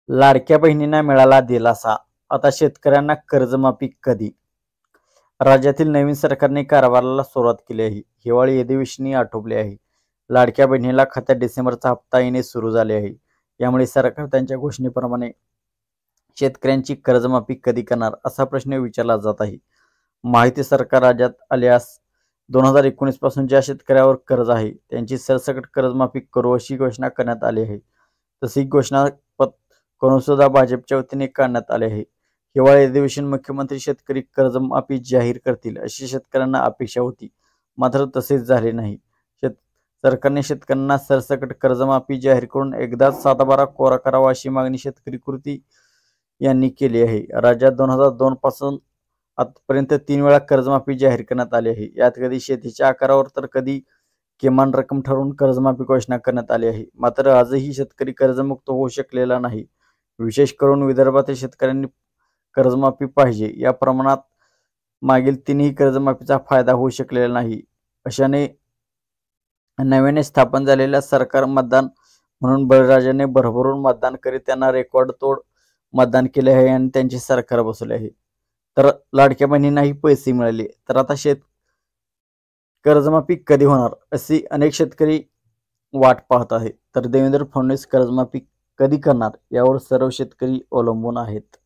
लाडक्या बहिणींना मिळाला दिलासा, आता शेतकऱ्यांना कर्जमाफी कधी? राज्यातील नवीन सरकारने कारभाराला सुरुवात केली आहे. हिवाळी अधिवेशनही आटोपले आहे. लाडक्या बहिणीला खात्यात डिसेंबरचा हप्ता येणे सुरू झाले आहे. यामुळे सरकार त्यांच्या घोषणेप्रमाणे शेतकऱ्यांची कर्जमाफी कधी करणार असा प्रश्न विचारला जात आहे. माहिती सरकार राज्यात आल्यास 2019 पासून ज्या शेतकऱ्यावर कर्ज आहे त्यांची सरसकट कर्जमाफी करू अशी घोषणा करण्यात आली आहे. तशी घोषणा करून सुद्धा भाजपच्या वतीने काढण्यात आले आहे. हिवाळी अधिवेशन मुख्यमंत्री शेतकरी कर्जमाफी जाहीर करतील अशी शेतकऱ्यांना अपेक्षा होती, मात्र तसेच झाले नाही. सरकारने शेतकऱ्यांना सरसकट कर्जमाफी जाहीर करून एकदाच सातबारा कोरा करावा अशी मागणी शेतकरी कृती यांनी केली आहे. राज्यात 2002 पासून आतापर्यंत 3 वेळा कर्जमाफी जाहीर करण्यात आली आहे. यात कधी शेतीच्या आकारावर तर कधी किमान रक्कम ठरवून कर्जमाफी घोषणा करण्यात आली आहे. मात्र आजही शेतकरी कर्जमुक्त होऊ शकलेला नाही. विशेष करून विदर्भातील शेतकऱ्यांनी कर्जमाफी पाहिजे या प्रमाणात मागील 3ही कर्जमाफीचा फायदा होऊ शकलेला नाही. अशाने नव्याने स्थापन झालेल्या सरकार मतदान म्हणून बळीराजाने भरभरून मतदान करीत त्यांना रेकॉर्ड तोड मतदान केले आहे आणि त्यांचे सरकार बसवले आहे. तर लाडक्या बहिणींनाही पैसे मिळाले. तर आता कर्जमाफी कधी होणार अशी अनेक शेतकरी वाट पाहत आहेत. तर देवेंद्र फडणवीस कर्जमाफी कधी करणार यावर सर्व शेतकरी अवलंबून आहेत.